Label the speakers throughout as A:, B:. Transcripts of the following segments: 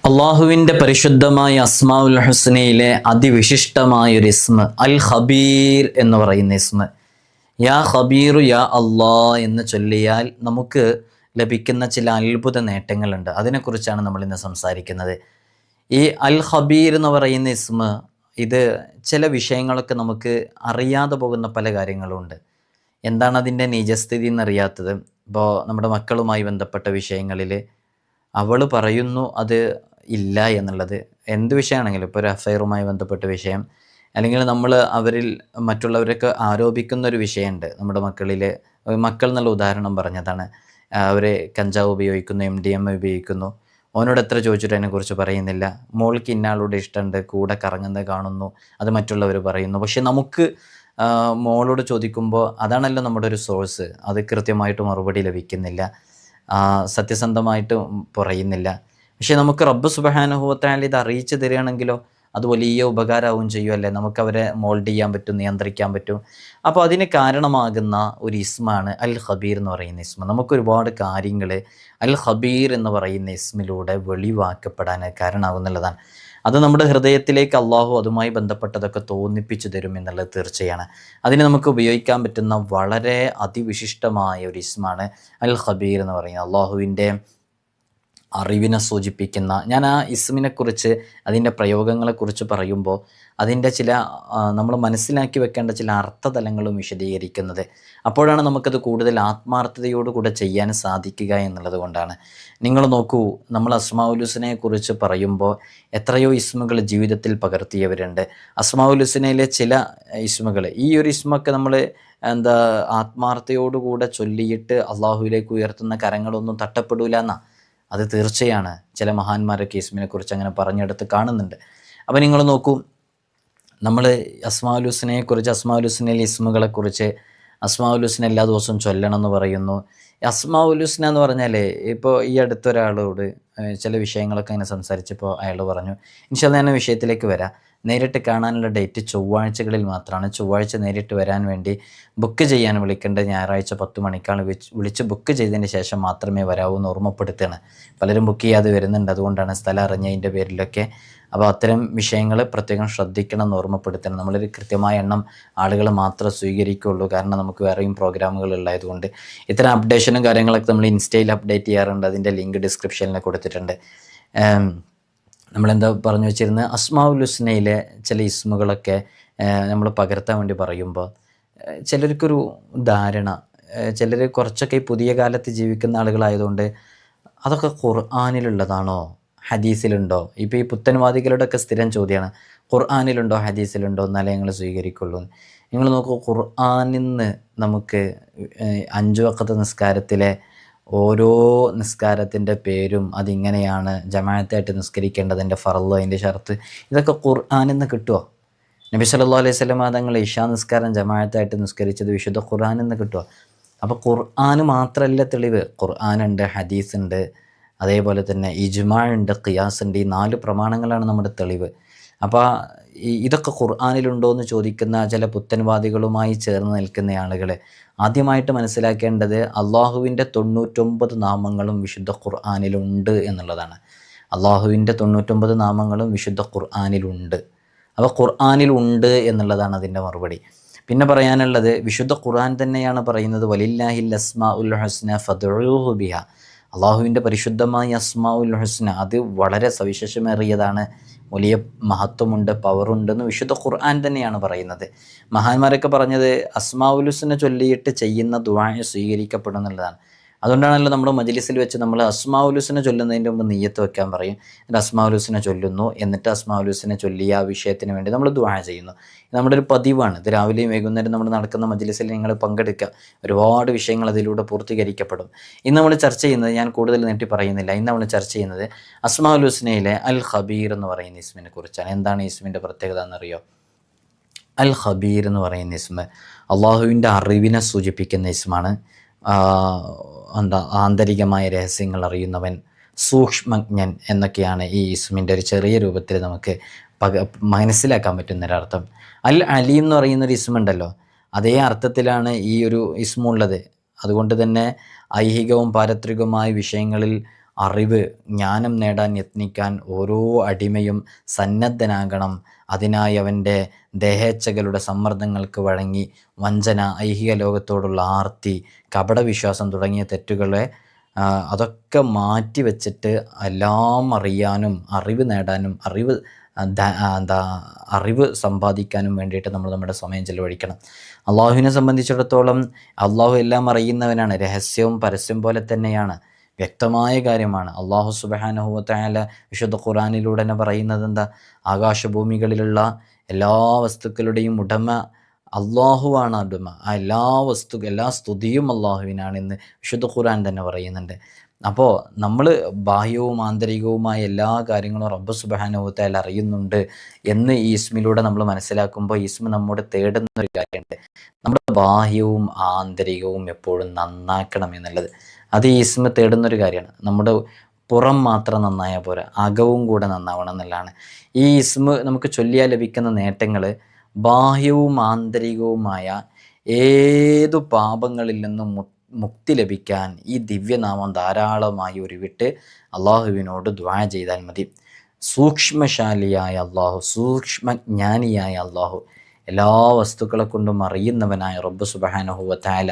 A: അള്ളാഹുവിൻ്റെ പരിശുദ്ധമായ അസ്മാഉൽ ഹുസ്നയിലെ അതിവിശിഷ്ടമായൊരു ഇസ്മ അൽ ഖബീർ എന്ന് പറയുന്ന ഇസ്മ. യാ ഖബീറു യാ അള്ളാ എന്ന് ചൊല്ലിയാൽ നമുക്ക് ലഭിക്കുന്ന ചില അത്ഭുത നേട്ടങ്ങളുണ്ട്. അതിനെക്കുറിച്ചാണ് നമ്മൾ ഇന്ന് സംസാരിക്കുന്നത്. ഈ അൽ ഖബീർ എന്ന് പറയുന്ന ഇസ്മ, ഇത് ചില വിഷയങ്ങളൊക്കെ നമുക്ക് അറിയാതെ പോകുന്ന പല കാര്യങ്ങളുണ്ട്. എന്താണ് അതിൻ്റെ നിജസ്ഥിതി എന്നറിയാത്തത്. ഇപ്പോൾ നമ്മുടെ മക്കളുമായി ബന്ധപ്പെട്ട വിഷയങ്ങളിൽ അവൾ പറയുന്നു അത് ഇല്ല എന്നുള്ളത്. എന്ത് വിഷയമാണെങ്കിലും, ഇപ്പോൾ ഒരു അഫയറുമായി ബന്ധപ്പെട്ട വിഷയം, അല്ലെങ്കിൽ നമ്മൾ അവരിൽ മറ്റുള്ളവരൊക്കെ ആരോപിക്കുന്ന ഒരു വിഷയമുണ്ട്. നമ്മുടെ മക്കൾ എന്നുള്ള ഉദാഹരണം പറഞ്ഞതാണ്. അവർ കഞ്ചാവ് ഉപയോഗിക്കുന്നു, MDMA ഉപയോഗിക്കുന്നു. ഓനോട് എത്ര ചോദിച്ചിട്ട് അതിനെക്കുറിച്ച് പറയുന്നില്ല. മോൾക്ക് ഇന്നയാളോട് ഇഷ്ടമുണ്ട്, കൂടെ കറങ്ങുന്നത് കാണുന്നു, അത് മറ്റുള്ളവർ പറയുന്നു. പക്ഷെ നമുക്ക് മോളോട് ചോദിക്കുമ്പോൾ അതാണല്ലോ നമ്മുടെ ഒരു സോഴ്സ്, അത് കൃത്യമായിട്ട് മറുപടി ലഭിക്കുന്നില്ല, സത്യസന്ധമായിട്ട് പറയുന്നില്ല. പക്ഷേ നമുക്ക് റബ്ബ് സുബ്ഹാനഹു വ തആല ഇത് അറിയിച്ചു തരികയാണെങ്കിലോ അത് വലിയ ഉപകാരമാവും ചെയ്യുമല്ലേ. നമുക്ക് അവരെ മോൾഡ് ചെയ്യാൻ പറ്റും, നിയന്ത്രിക്കാൻ പറ്റും. അപ്പോൾ അതിന് കാരണമാകുന്ന ഒരു ഇസ്മാണ് അൽ ഖബീർ എന്ന് പറയുന്ന ഇസ്മ. നമുക്കൊരുപാട് കാര്യങ്ങൾ അൽ ഖബീർ എന്ന് പറയുന്ന ഇസ്മിലൂടെ വെളിവാക്കപ്പെടാൻ കാരണമാകുന്നുള്ളതാണ്. അത് നമ്മുടെ ഹൃദയത്തിലേക്ക് അള്ളാഹു അതുമായി ബന്ധപ്പെട്ടതൊക്കെ തോന്നിപ്പിച്ചു തരും എന്നുള്ളത് തീർച്ചയാണ്. അതിന് നമുക്ക് ഉപയോഗിക്കാൻ പറ്റുന്ന വളരെ അതിവിശിഷ്ടമായ ഒരു ഇസ്മാണ് അൽ ഖബീർ എന്ന് പറയുന്നത്. അള്ളാഹുവിൻ്റെ അറിവിനെ സൂചിപ്പിക്കുന്ന, ഞാൻ ആ ഇസ്മിനെക്കുറിച്ച് അതിൻ്റെ പ്രയോഗങ്ങളെക്കുറിച്ച് പറയുമ്പോൾ അതിൻ്റെ ചില നമ്മൾ മനസ്സിലാക്കി വെക്കേണ്ട ചില അർത്ഥതലങ്ങളും വിശദീകരിക്കുന്നത്. അപ്പോഴാണ് നമുക്കത് കൂടുതൽ ആത്മാർത്ഥതയോടുകൂടെ ചെയ്യാൻ സാധിക്കുക എന്നുള്ളത് കൊണ്ടാണ്. നിങ്ങൾ നോക്കൂ, നമ്മൾ അസ്മാഉൽ ഹുസ്നയെക്കുറിച്ച് പറയുമ്പോൾ എത്രയോ ഇസ്മുകൾ ജീവിതത്തിൽ പകർത്തിയവരുണ്ട്. അസ്മാഉൽ ഹുസ്നയിലെ ചില ഇസ്മുകൾ, ഈ ഒരു ഇസ്മൊക്കെ നമ്മൾ ആത്മാർത്ഥതയോടുകൂടെ ചൊല്ലിയിട്ട് അള്ളാഹുവിലേക്ക് ഉയർത്തുന്ന കരങ്ങളൊന്നും തട്ടപ്പെടൂല എന്നാ. അത് തീർച്ചയാണ്. ചില മഹാന്മാരൊക്കെ ഇസ്മിനെക്കുറിച്ച് അങ്ങനെ പറഞ്ഞെടുത്ത് കാണുന്നുണ്ട്. അപ്പോൾ നിങ്ങൾ നോക്കൂ, നമ്മൾ അസ്മാഉൽ ഹുസ്നയെക്കുറിച്ച്, അസ്മാഉൽ ഹുസ്നയിലെ ഇസ്മുകളെക്കുറിച്ച്, അസ്മാഉൽ ഹുസ്ന എല്ലാ ദിവസവും ചൊല്ലണം എന്ന് പറയുന്നു. അസ്മാഉൽ ഹുസ്ന എന്ന് പറഞ്ഞാൽ, ഇപ്പോൾ ഈ അടുത്തൊരാളോട് ചില വിഷയങ്ങളൊക്കെ അങ്ങനെ സംസാരിച്ചപ്പോൾ അയാൾ പറഞ്ഞു, ഇൻഷാ അല്ലാഹ് ഞാൻ വിഷയത്തിലേക്ക് വരാം, നേരിട്ട് കാണാനുള്ള ഡേറ്റ് ചൊവ്വാഴ്ചകളിൽ മാത്രമാണ്. ചൊവ്വാഴ്ച നേരിട്ട് വരാൻ വേണ്ടി ബുക്ക് ചെയ്യാൻ വിളിക്കേണ്ടത് ഞായറാഴ്ച 10 മണിക്കാണ്. വിളിച്ച് ബുക്ക് ചെയ്തതിന് ശേഷം മാത്രമേ വരാവൂ എന്ന് ഓർമ്മപ്പെടുത്തുകയാണ്. പലരും ബുക്ക് ചെയ്യാതെ വരുന്നുണ്ട്, അതുകൊണ്ടാണ്, സ്ഥലം അറിഞ്ഞതിൻ്റെ പേരിലൊക്കെ. അപ്പോൾ അത്തരം വിഷയങ്ങൾ പ്രത്യേകം ശ്രദ്ധിക്കണം എന്ന് ഓർമ്മപ്പെടുത്തണം. നമ്മളൊരു കൃത്യമായ എണ്ണം ആളുകൾ മാത്രമേ സ്വീകരിക്കുകയുള്ളൂ, കാരണം നമുക്ക് വേറെയും പ്രോഗ്രാമുകൾ ഉള്ളതുകൊണ്ട്. ഇത്തരം അപ്ഡേഷനും കാര്യങ്ങളൊക്കെ നമ്മൾ ഇൻസ്റ്റയിൽ അപ്ഡേറ്റ് ചെയ്യാറുണ്ട്. അതിൻ്റെ ലിങ്ക് ഡിസ്ക്രിപ്ഷനിൽ കൊടുത്തിട്ടുണ്ട്. നമ്മളെന്താ പറഞ്ഞു വെച്ചിരുന്നത്, അസ്മാഉൽ ഹുസ്നയിലെ ചില ഇസ്മുകളൊക്കെ നമ്മൾ പകർത്താൻ വേണ്ടി പറയുമ്പോൾ ചിലർക്കൊരു ധാരണ, ചിലർ കുറച്ചൊക്കെ ഈ പുതിയ കാലത്ത് ജീവിക്കുന്ന ആളുകളായതുകൊണ്ട് അതൊക്കെ ഖുർആനിലുള്ളതാണോ, ഹദീസിലുണ്ടോ? ഇപ്പോൾ ഈ പുത്തൻവാദികളുടെയൊക്കെ സ്ഥിരം ചോദ്യമാണ്, ഖുർആനിലുണ്ടോ ഹദീസിലുണ്ടോ എന്നാലേ ഞങ്ങൾ സ്വീകരിക്കുള്ളൂ. നിങ്ങൾ നോക്കൂ, ഖുർആനിൽ നിന്ന് നമുക്ക് 5 വഖത്ത് നിസ്കാരത്തിലെ ഓരോ നിസ്കാരത്തിൻ്റെ പേരും, അതിങ്ങനെയാണ് ജമാഅത്തായിട്ട് നിസ്കരിക്കേണ്ടതിൻ്റെ ഫർള്, അതിൻ്റെ ഷർത്ത്, ഇതൊക്കെ ഖുർആനിൽ നിന്ന് കിട്ടുമോ? നബി സല്ലല്ലാഹു അലൈഹി വസല്ലം തങ്ങൾ ഇശാ നിസ്കാരം ജമാഅത്തായിട്ട് നിസ്കരിച്ചത് വിശുദ്ധ ഖുർആനിൽ നിന്ന് കിട്ടുമോ? അപ്പോൾ ഖുർആൻ മാത്രമല്ല തെളിവ്, ഖുർആനുണ്ട്, ഹദീസുണ്ട്, അതേപോലെ തന്നെ ഇജ്മാ ഉണ്ട്, ഖിയാസ് ഉണ്ട്. ഈ 4 പ്രമാണങ്ങളാണ് നമ്മുടെ തെളിവ്. അപ്പോൾ ഇതൊക്കെ ഖുർആനിലുണ്ടോ എന്ന് ചോദിക്കുന്ന ചില പുത്തൻവാദികളുമായി ചേർന്ന് നിൽക്കുന്ന ആളുകൾ ആദ്യമായിട്ട് മനസ്സിലാക്കേണ്ടത് അള്ളാഹുവിൻ്റെ 99 നാമങ്ങളും വിശുദ്ധ ഖുർആനിലുണ്ട് എന്നുള്ളതാണ്. അള്ളാഹുവിൻ്റെ 99 നാമങ്ങളും വിശുദ്ധ ഖുർആനിലുണ്ട്. അപ്പോൾ ഖുർആനിലുണ്ട് എന്നുള്ളതാണ് അതിൻ്റെ മറുപടി. പിന്നെ പറയാനുള്ളത്, വിശുദ്ധ ഖുർആൻ തന്നെയാണ് പറയുന്നത്, വലില്ലാഹിൽ അസ്മാഉൽ ഹുസ്ന ഫദ്ഉഹു ബിഹാ. അള്ളാഹുവിൻ്റെ പരിശുദ്ധമായ അസ്മാഉൽ ഹുസ്ന അത് വളരെ സവിശേഷമേറിയതാണ്, വലിയ മഹത്വമുണ്ട്, പവറുണ്ടെന്ന് വിശുദ്ധ ഖുർആൻ തന്നെയാണ് പറയുന്നത്. മഹാന്മാരൊക്കെ പറഞ്ഞത് അസ്മാഉൽ ഹുസ്ന ചൊല്ലിയിട്ട് ചെയ്യുന്ന ദുആ സ്വീകരിക്കപ്പെടും എന്നുള്ളതാണ്. അതുകൊണ്ടാണല്ലോ നമ്മൾ മജ്ലിസിൽ വെച്ച് നമ്മൾ അസ്മാഉൽ ഹുസ്ന ചൊല്ലുന്നതിൻ്റെ മുമ്പ് നിയ്യത്ത് വെക്കാൻ പറയും. എന്നിട്ട് അസ്മാഉൽ ഹുസ്ന ചൊല്ലുന്നു, എന്നിട്ട് അസ്മാഉൽ ഹുസ്ന ചൊല്ലിയ ആ വിഷയത്തിന് വേണ്ടി നമ്മൾ ദുആ ചെയ്യുന്നു. നമ്മുടെ ഒരു പതിവാണ്. ഇത് രാവിലെയും വൈകുന്നേരം നമ്മൾ നടക്കുന്ന മജ്ലിസിൽ നിങ്ങൾ പങ്കെടുക്കുക. ഒരുപാട് വിഷയങ്ങൾ അതിലൂടെ പൂർത്തീകരിക്കപ്പെടും. ഇന്ന് നമ്മൾ ചർച്ച ചെയ്യുന്നത്, ഞാൻ കൂടുതൽ നീട്ടി പറയുന്നില്ല, ഇന്ന് നമ്മൾ ചർച്ച ചെയ്യുന്നത് അസ്മാഉൽ ഹുസ്നയിലെ അൽ ഖബീർ എന്ന് പറയുന്ന ഇസ്മിനെ കുറിച്ചാണ്. എന്താണ് ഈ ഇസ്മിൻ്റെ പ്രത്യേകത എന്നറിയോ? അൽ ഖബീർ എന്ന് പറയുന്ന ഇസ്മ അള്ളാഹുവിൻ്റെ അറിവിനെ സൂചിപ്പിക്കുന്ന ഇസ്മാണ്. ആന്തരികമായ രഹസ്യങ്ങൾ അറിയുന്നവൻ, സൂക്ഷ്മജ്ഞൻ എന്നൊക്കെയാണ് ഈ ഇസ്മിൻ്റെ ഒരു ചെറിയ രൂപത്തിൽ നമുക്ക് മനസ്സിലാക്കാൻ പറ്റുന്നൊരർത്ഥം. അൽ അലീം എന്ന് പറയുന്നൊരു ഇസ്മുണ്ടല്ലോ, അതേ അർത്ഥത്തിലാണ് ഈ ഒരു ഇസ്മുള്ളത്. അതുകൊണ്ട് തന്നെ ഐഹികവും പാരത്രികവുമായ വിഷയങ്ങളിൽ അറിവ്, ജ്ഞാനം നേടാൻ യത്നിക്കാൻ ഓരോ അടിമയും സന്നദ്ധനാകണം. അതിനായി അവൻ്റെ ദേഹേച്ഛകളുടെ സമ്മർദ്ദങ്ങൾക്ക് വഴങ്ങി വഞ്ചന, ഐഹിക ലോകത്തോടുള്ള ആർത്തി, കപടവിശ്വാസം തുടങ്ങിയ തെറ്റുകളെ അതൊക്കെ മാറ്റി വെച്ചിട്ട് എല്ലാം അറിയാനും അറിവ് നേടാനും അറിവ് സമ്പാദിക്കാനും വേണ്ടിയിട്ട് നമ്മൾ നമ്മുടെ സമയം ചെലവഴിക്കണം. അള്ളാഹുവിനെ സംബന്ധിച്ചിടത്തോളം അള്ളാഹു എല്ലാം അറിയുന്നവനാണ്. രഹസ്യവും പരസ്യം പോലെ തന്നെയാണ്, വ്യക്തമായ കാര്യമാണ്. അള്ളാഹു സുബ്ഹാനഹു വ തആല വിശുദ്ധ ഖുർആനിലൂടെ തന്നെ പറയുന്നത് എന്താ? ആകാശഭൂമികളിലുള്ള എല്ലാ വസ്തുക്കളുടെയും ഉടമ അള്ളാഹുവാണ്. ഉടമ ആ എല്ലാ സ്തുതിയും അള്ളാഹുവിനാണെന്ന് വിശുദ്ധ ഖുർആൻ തന്നെ പറയുന്നുണ്ട്. അപ്പോൾ നമ്മൾ ബാഹ്യവും ആന്തരികവുമായ എല്ലാ കാര്യങ്ങളും റബ്ബ് സുബ്ഹാനഹു വ തആല അറിയുന്നുണ്ട് എന്ന് ഈ ഇസ്മിലൂടെ നമ്മൾ മനസ്സിലാക്കുമ്പോൾ ഇസ്മ നമ്മോട് തേടുന്ന ഒരു കാര്യമുണ്ട്. നമ്മുടെ ബാഹ്യവും ആന്തരികവും എപ്പോഴും നന്നാക്കണം എന്നുള്ളത്. അത് ഈ ഇസ്മ തേടുന്നൊരു കാര്യമാണ്. നമ്മുടെ പുറം മാത്രം നന്നായാൽ പോരാ, അകവും കൂടെ നന്നാവണം എന്നുള്ളതാണ്. ഈ ഇസ്മ നമുക്ക് ചൊല്ലിയാൽ ലഭിക്കുന്ന നേട്ടങ്ങൾ ബാഹ്യവും ആന്തരികവുമായ ഏതു പാപങ്ങളിൽ നിന്നും മുക്തി ലഭിക്കാൻ ഈ ദിവ്യനാമം ധാരാളമായി ഉരുവിട്ട് അള്ളാഹുവിനോട് ദുആ ചെയ്താൽ മതി. സൂക്ഷ്മശാലിയായ അള്ളാഹു, സൂക്ഷ്മജ്ഞാനിയായ അള്ളാഹു, എല്ലാ വസ്തുക്കളെ കൊണ്ടും അറിയുന്നവനായ റബ്ബ് സുബ്ഹാനഹു വ തആല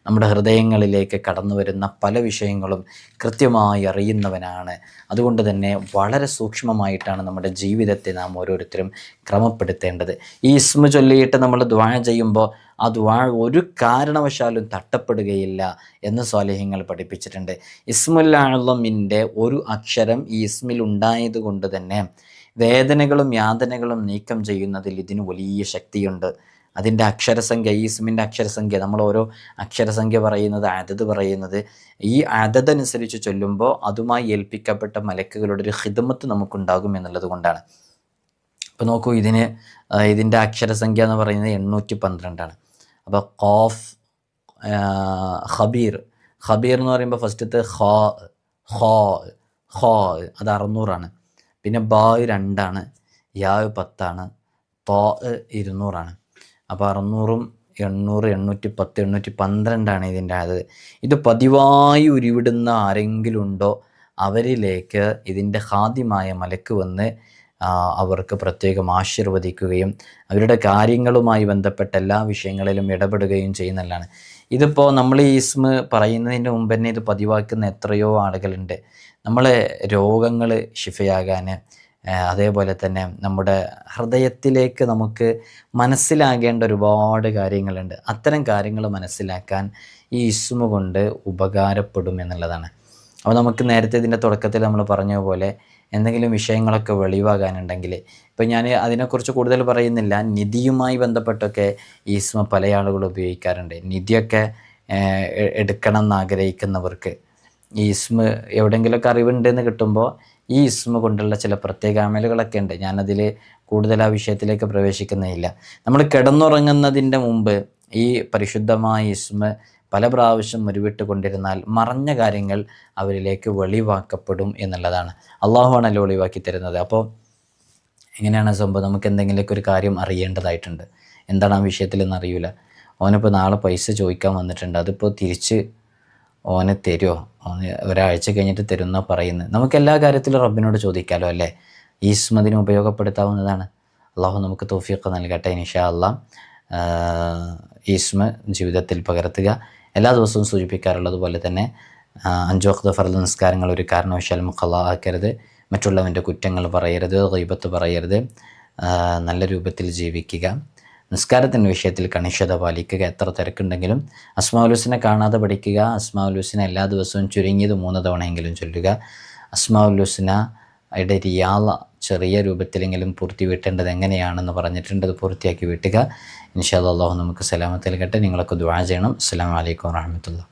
A: നമ്മുടെ ഹൃദയങ്ങളിലേക്ക് കടന്നു വരുന്ന പല വിഷയങ്ങളും കൃത്യമായി അറിയുന്നവനാണ്. അതുകൊണ്ട് തന്നെ വളരെ സൂക്ഷ്മമായിട്ടാണ് നമ്മുടെ ജീവിതത്തെ നാം ഓരോരുത്തരും ക്രമപ്പെടുത്തേണ്ടത്. ഈ ഇസ്മ ചൊല്ലിയിട്ട് നമ്മൾ ദുആ ചെയ്യുമ്പോൾ ആ ദുആ ഒരു കാരണവശാലും തട്ടപ്പെടുകയില്ല എന്ന് സ്വാലിഹ്യങ്ങൾ പഠിപ്പിച്ചിട്ടുണ്ട്. ഇസ്മുൽ അഅ്ളമിൻ്റെ ഒരു അക്ഷരം ഈ ഇസ്മിൽ ഉണ്ടായത് കൊണ്ട് തന്നെ വേദനകളും യാതനകളും നീക്കം ചെയ്യുന്നതിൽ ഇതിന് വലിയ ശക്തിയുണ്ട്. അതിൻ്റെ അക്ഷരസംഖ്യ, ഈ ഇസ്മിൻ്റെ അക്ഷരസംഖ്യ, നമ്മൾ ഓരോ അക്ഷരസംഖ്യ പറയുന്നത്, അതത് പറയുന്നത്, ഈ അതതനുസരിച്ച് ചൊല്ലുമ്പോൾ അതുമായി ഏൽപ്പിക്കപ്പെട്ട മലക്കുകളുടെ ഒരു ഖിദ്മത്ത് നമുക്കുണ്ടാകും എന്നുള്ളത് കൊണ്ടാണ്. അപ്പോൾ നോക്കൂ, ഇതിൻ്റെ അക്ഷരസംഖ്യ എന്ന് പറയുന്നത് 812. അപ്പോൾ ഖാഫ്, ഖബീർ എന്ന് പറയുമ്പോൾ ഫസ്റ്റത്തെ ഖാ അത് 600 പിന്നെ ബാ 2, യാ 10, തോ 200. അപ്പോൾ 600, 800, 810, 812 ഇതിൻ്റെ അത്. ഇത് പതിവായി ഉരുവിടുന്ന ആരെങ്കിലും ഉണ്ടോ അവരിലേക്ക് ഇതിൻ്റെ ഖാദിമായ മലക്ക് വന്ന് അവർക്ക് പ്രത്യേകം ആശീർവദിക്കുകയും അവരുടെ കാര്യങ്ങളുമായി ബന്ധപ്പെട്ട എല്ലാ വിഷയങ്ങളിലും ഇടപെടുകയും ചെയ്യുന്നതാണ്. ഇതിപ്പോൾ നമ്മൾ ഈ ഇസ്മ പറയുന്നതിൻ്റെ മുമ്പ് തന്നെ ഇത് പതിവാക്കുന്ന എത്രയോ ആളുകളുണ്ട്. നമ്മളെ രോഗങ്ങൾ ശിഫയാകാൻ, അതേപോലെ തന്നെ നമ്മുടെ ഹൃദയത്തിലേക്ക് നമുക്ക് മനസ്സിലാകേണ്ട ഒരുപാട് കാര്യങ്ങളുണ്ട്. അത്തരം കാര്യങ്ങൾ മനസ്സിലാക്കാൻ ഈ ഇസ്മ കൊണ്ട് ഉപകാരപ്പെടും എന്നുള്ളതാണ്. അപ്പോൾ നമുക്ക് നേരത്തെ ഇതിൻ്റെ തുടക്കത്തിൽ നമ്മൾ പറഞ്ഞ പോലെ എന്തെങ്കിലും വിഷയങ്ങളൊക്കെ വെളിവാകാനുണ്ടെങ്കിൽ, ഇപ്പം ഞാൻ അതിനെക്കുറിച്ച് കൂടുതൽ പറയുന്നില്ല, നിധിയുമായി ബന്ധപ്പെട്ടൊക്കെ ഈ ഇസ്മ പല ആളുകൾ ഉപയോഗിക്കാറുണ്ട്. നിധിയൊക്കെ എടുക്കണം എന്നാഗ്രഹിക്കുന്നവർക്ക് ഈ ഇസ്മ എവിടെയെങ്കിലുമൊക്കെ അറിവുണ്ടെന്ന് കിട്ടുമ്പോൾ ഈ ഇസ്മ കൊണ്ടുള്ള ചില പ്രത്യേക അമലുകളൊക്കെ ഉണ്ട്. ഞാനതിൽ കൂടുതൽ ആ വിഷയത്തിലേക്ക് പ്രവേശിക്കുന്നില്ല. നമ്മൾ കിടന്നുറങ്ങുന്നതിൻ്റെ മുമ്പ് ഈ പരിശുദ്ധമായ ഇസ്മ പല പ്രാവശ്യം ഉരുവിട്ട് കൊണ്ടിരുന്നാൽ മറഞ്ഞ കാര്യങ്ങൾ അവരിലേക്ക് വെളിവാക്കപ്പെടും എന്നുള്ളതാണ്. അള്ളാഹുവാണല്ലോ വെളിവാക്കി തരുന്നത്. അപ്പോൾ എങ്ങനെയാണ് സംഭവം? നമുക്ക് എന്തെങ്കിലുമൊക്കെ ഒരു കാര്യം അറിയേണ്ടതായിട്ടുണ്ട്, എന്താണ് ആ വിഷയത്തിലെന്ന് അറിയില്ല. ഓനിപ്പോൾ നാളെ പൈസ ചോദിക്കാൻ വന്നിട്ടുണ്ട്, അതിപ്പോൾ തിരിച്ച് ഓനെ തരുമോ, ഒരാഴ്ച കഴിഞ്ഞിട്ട് തരുമെന്നാ പറയുന്നത്. നമുക്ക് എല്ലാ കാര്യത്തിലും റബ്ബിനോട് ചോദിക്കാമല്ലോ അല്ലേ? ഈ ഇസ്മതിന് ഉപയോഗപ്പെടുത്താവുന്നതാണ്. അള്ളാഹു നമുക്ക് തൗഫീഖ് നൽകട്ടെ ഇൻഷാ അല്ലാഹ്. ഈ ഇസ്മ ജീവിതത്തിൽ പകർത്തുക. എല്ലാ ദിവസവും സൂചിപ്പിക്കാറുള്ളത് പോലെ തന്നെ 5 വഖ്ത് ഫർദ് നിസ്കാരങ്ങൾ ഒരു കാരണവശാലും ഖളാ ആക്കരുത്. മറ്റുള്ളവൻ്റെ കുറ്റങ്ങൾ പറയരുത്, ഗീബത്ത് പറയരുത്. നല്ല രൂപത്തിൽ ജീവിക്കുക. നിസ്കാരത്തിൻ്റെ വിഷയത്തിൽ കണിശത പാലിക്കുക. എത്ര തിരക്കുണ്ടെങ്കിലും അസ്മാഉൽ ഹുസ്ന കാണാതെ പഠിക്കുക. അസ്മാഉൽ ഹുസ്ന എല്ലാ ദിവസവും ചുരുങ്ങിയത് 3 തവണയെങ്കിലും ചൊല്ലുക. അസ്മാഉൽ ഹുസ്നയുടെ റിയാള ചെറിയ രൂപത്തിലെങ്കിലും പൂർത്തി വീട്ടേണ്ടത് എങ്ങനെയാണെന്ന് പറഞ്ഞിട്ടുണ്ട്, അത് പൂർത്തിയാക്കി വീട്ടുക. ഇൻഷാ അല്ലാഹ് നമുക്ക് സലാമത്ത് നൽകട്ടെ. നിങ്ങളൊക്കെ ദുആ ചെയ്യണം. അസ്സലാമു അലൈക്കും വറഹ്മത്തുള്ളാഹി.